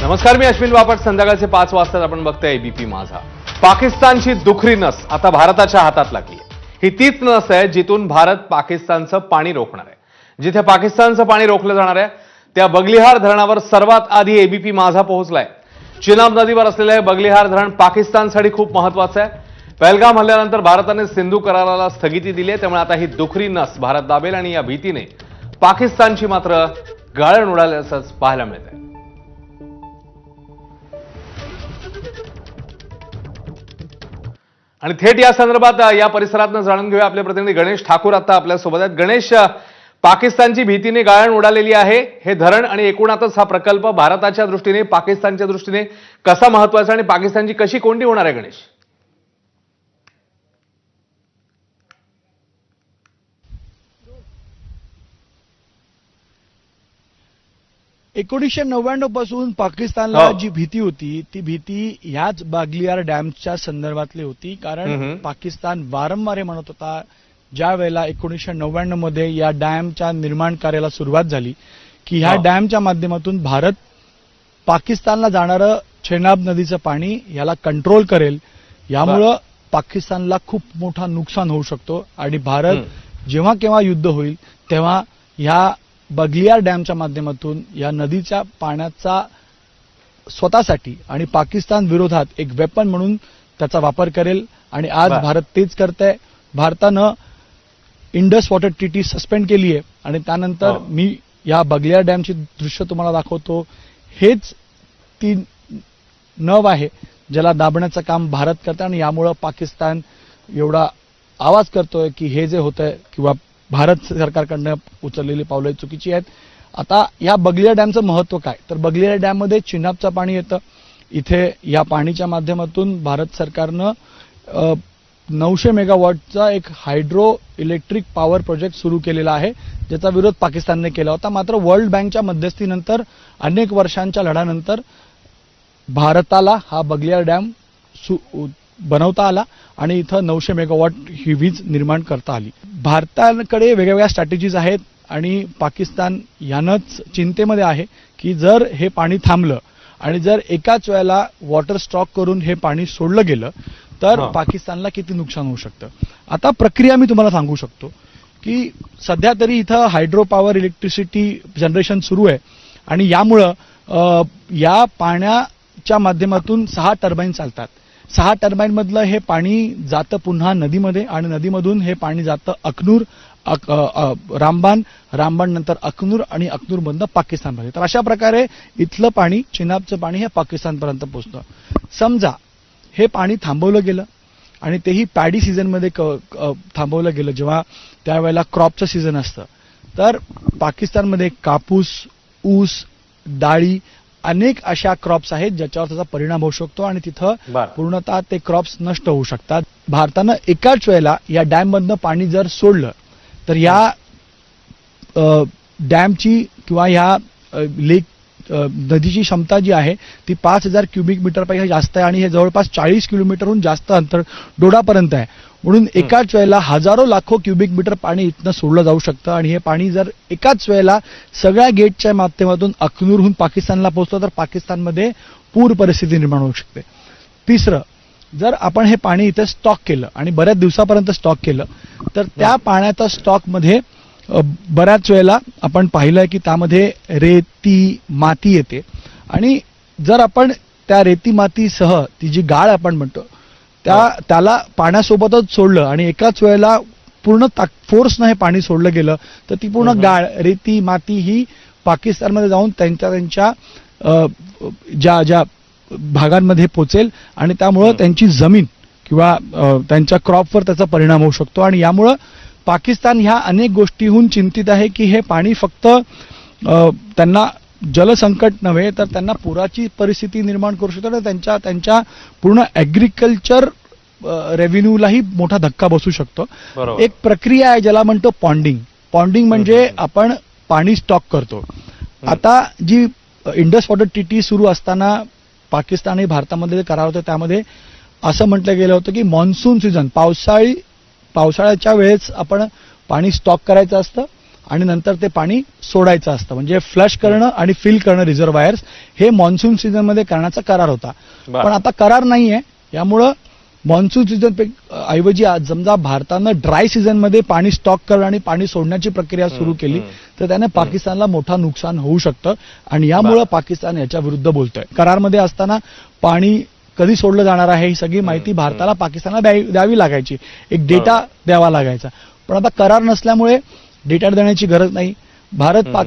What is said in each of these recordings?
नमस्कार, मी अश्विन बापट. संध्याकाळचे 5 वाजता आपण बघतोय एबीपी माझा. पाकिस्तानची दुखरी नस आता भारताच्या हातात लागली आहे. ही तीच नस आहे जिथून भारत पाकिस्तानचं पाणी रोखणार आहे. जिथे पाकिस्तानचं पाणी रोखलं जाणार आहे त्या बगलिहार धरणावर सर्वात आधी एबीपी माझा पोहोचलाय. चिनाब नदीवर असलेलं हे बगलिहार धरण पाकिस्तानसाठी खूप महत्वाचं आहे. पहलगाम हल्ल्यानंतर भारताने सिंधू कराराला स्थगिती दिली आहे. त्यामुळे आता ही दुखरी नस भारत दाबेल आणि या भीतीने पाकिस्तानची मात्र गाळण उडाल्याचंच पाहायला मिळतंय. आणि थेट या संदर्भात या परिसरातनं जाणून घेऊया. आपले प्रतिनिधी गणेश ठाकूर आता आपल्या सोबत आहेत. गणेश, पाकिस्तानची भीतीने गाळण उडालेली आहे. हे धरण आणि एकूणातच हा प्रकल्प भारताच्या दृष्टीने पाकिस्तानच्या दृष्टीने कसा महत्वाचा आणि पाकिस्तानची कशी कोंडी होणार आहे गणेश? 1999 पासून पाकिस्तानला जी भीती होती ती भीती ह्याच बागलिहार डॅमच्या संदर्भातली होती. कारण पाकिस्तान वारंवार हे म्हणत होता, ज्या वेळेला 1999 मध्ये या डॅमच्या निर्माण कार्याला सुरुवात झाली की ह्या डॅमच्या माध्यमातून भारत पाकिस्तानला जाणारं चेनाब नदीचं पाणी याला कंट्रोल करेल. यामुळं पाकिस्तानला खूप मोठा नुकसान होऊ शकतो आणि भारत जेव्हा केव्हा युद्ध होईल तेव्हा ह्या बगलिहार डॅमच्या माध्यमातून या नदीच्या पाण्याचा स्वतःसाठी आणि पाकिस्तान विरोधात एक वेपन म्हणून त्याचा वापर करेल. आणि आज भारत तेच करतंय. भारतानं इंडस वॉटर ट्रीटी सस्पेंड केली आहे आणि त्यानंतर मी या बगलिहार डॅमची दृश्य तुम्हाला दाखवतो. हेच ती नव आहे ज्याला दाबण्याचं काम भारत करतं आणि यामुळं पाकिस्तान एवढा आवाज करतोय की हे जे होतंय किंवा भारत सरकारकडनं उचललेली पावलं चुकीची आहेत. आता या बगलिहार डॅमचं महत्व काय, तर बगलिहार डॅममध्ये चिनाबचं पाणी येतं. इथे या पाणीच्या माध्यमातून भारत सरकारनं 900 मेगावॉटचा एक हायड्रो इलेक्ट्रिक पॉवर प्रोजेक्ट सुरू केलेला आहे, ज्याचा विरोध पाकिस्तानने केला होता. मात्र वर्ल्ड बँकच्या मध्यस्थीनंतर अनेक वर्षांच्या लढ्यानंतर भारताला हा बगलिहार डॅम बनवता आला आणि इथं 900 मेगावॉट ही वीज निर्माण करता आली. भारताकडे वेगवेगळ्या स्ट्रॅटेजीज आहेत आणि पाकिस्तान यानंच चिंतेमध्ये आहे की जर हे पाणी थांबलं आणि जर एकाच वेळेला वॉटर स्टॉक करून हे पाणी सोडलं गेलं तर पाकिस्तानला किती नुकसान होऊ शकतं. आता प्रक्रिया मी तुम्हाला सांगू शकतो की सध्या तरी इथं हायड्रो पॉवर इलेक्ट्रिसिटी जनरेशन सुरू आहे आणि यामुळं या पाण्याच्या माध्यमातून 6 टर्बाईन चालतात. 6 टर्बाईन मधलं हे पाणी जातं पुन्हा नदीमध्ये आणि नदीमधून हे पाणी जातं अखनूर, रामबान, रामबान नंतर अखनूर आणि अखनूर मधनं पाकिस्तानमध्ये. तर अशा प्रकारे इथलं पाणी, चिनाबचं पाणी हे पाकिस्तानपर्यंत पोहोचतं. समजा हे पाणी थांबवलं गेलं आणि तेही पॅडी सीझनमध्ये थांबवलं गेलं, जेव्हा त्यावेळेला क्रॉपचं सीझन असतं, तर पाकिस्तानमध्ये कापूस, ऊस, डाळी अनेक अशा क्रॉप्स आहेत ज्याच्यावर त्याचा परिणाम होऊ शकतो आणि तिथं पूर्णतः ते क्रॉप्स नष्ट होऊ शकतात. भारतानं एकाच वेळेला या डॅममधनं पाणी जर सोडलं तर या डॅमची किंवा या लेक नदीची क्षमता जी आहे ती 5000 क्युबिक मीटरपेक्षा जास्त आहे आणि हे जवळपास 40 किलोमीटरहून जास्त अंतर डोडापर्यंत आहे. म्हणून एकाच वेळेला हजारो लाखो क्युबिक मीटर पाणी इथनं सोडलं जाऊ शकतं आणि हे पाणी जर एकाच वेळेला सगळ्या गेटच्या माध्यमातून अखनूरहून पाकिस्तानला पोहोचलं तर पाकिस्तानमध्ये पूर परिस्थिती निर्माण होऊ शकते. तिसरं, जर आपण हे पाणी इथे स्टॉक केलं आणि बऱ्याच दिवसापर्यंत स्टॉक केलं तर त्या पाण्याच्या स्टॉकमध्ये बऱ्याच वेळेला आपण पाहिलंय की त्यामध्ये रेती, माती येते आणि जर आपण त्या रेती मातीसह ती जी गाळ आपण म्हणतो त्याला पाण्यासोबतच सोडलं आणि एकाच वेळेला पूर्ण फोर्सनं हे पाणी सोडलं गेलं तर ती पूर्ण गाळ, रेती, माती ही पाकिस्तानमध्ये जाऊन त्यांच्या ज्या ज्या भागांमध्ये पोचेल आणि त्यामुळं त्यांची जमीन किंवा त्यांच्या क्रॉपवर त्याचा परिणाम होऊ शकतो. आणि यामुळं पाकिस्तान ह्या अनेक गोष्टीहून चिंतित आहे की हे पाणी फक्त त्यांना जलसंकट नव्हे तर त्यांना पुराची परिस्थिती निर्माण करू शकतो आणि त्यांच्या पूर्ण ॲग्रिकल्चर रेव्हेन्यूलाही मोठा धक्का बसू शकतो. एक प्रक्रिया आहे ज्याला म्हणतो पॉन्डिंग. पॉन्डिंग म्हणजे आपण पाणी स्टॉक करतो. आता जी इंडस वॉटर ट्रीटी सुरू असताना पाकिस्तान आणि भारतामध्ये जे करार होते त्यामध्ये असं म्हटलं गेलं होतं की मॉन्सून सीझन, पावसाळ्याच्या वेळेस आपण पाणी स्टॉक करायचं असतं आणि नंतर ते पाणी सोडायचं असतं. म्हणजे फ्लश करणं आणि फिल करणं रिझर्वायर्स हे मान्सून सीझनमध्ये करण्याचा करार होता. बरं. पण आता करार नाहीये. यामुळं मान्सून सीझन ऐवजी आज समजा भारतानं ड्राय सीझनमध्ये पाणी स्टॉक करणं आणि पाणी सोडण्याची प्रक्रिया सुरू केली तर त्याने पाकिस्तानला मोठा नुकसान होऊ शकतं आणि यामुळं पाकिस्तान याच्या विरुद्ध बोलतोय. करारमध्ये असताना पाणी कधी सोडलं जाणार आहे ही सगळी माहिती भारताला पाकिस्तानला द्यावी लागायची. एक डेटा द्यावा लागायचा. पण आता करार नसल्यामुळे डेटा देण्याची गरज नाही. भारत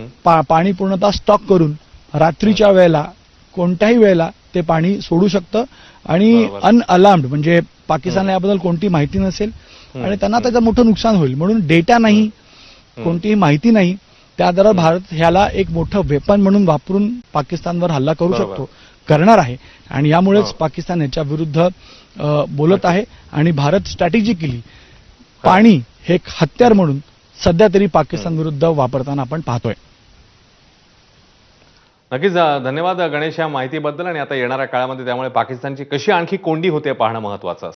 पाणी पूर्णतः स्टॉक करून रात्रीच्या वेळेला कोणत्याही वेळेला ते पाणी सोडू शकतं आणि अनअलार्म्ड म्हणजे पाकिस्तानला याबद्दल कोणती माहिती नसेल आणि त्यांना त्याचं मोठं नुकसान होईल. म्हणून डेटा नाही, कोणतीही माहिती नाही, त्या आधारावर भारत ह्याला एक मोठं वेपन म्हणून वापरून पाकिस्तानवर हल्ला करू शकतो, करणार आहे. आणि यामुळेच पाकिस्तान याच्या विरुद्ध बोलत आहे आणि भारत स्ट्रॅटेजिकली पाणी हे एक हत्यार म्हणून सध्या तरी पाकिस्तान विरुद्ध वापरताना आपण पाहतोय. नक्कीच धन्यवाद गणेश या माहितीबद्दल. आणि आता येणाऱ्या काळामध्ये त्यामुळे पाकिस्तानची कशी आणखी कोंडी होते पाहणं महत्वाचं.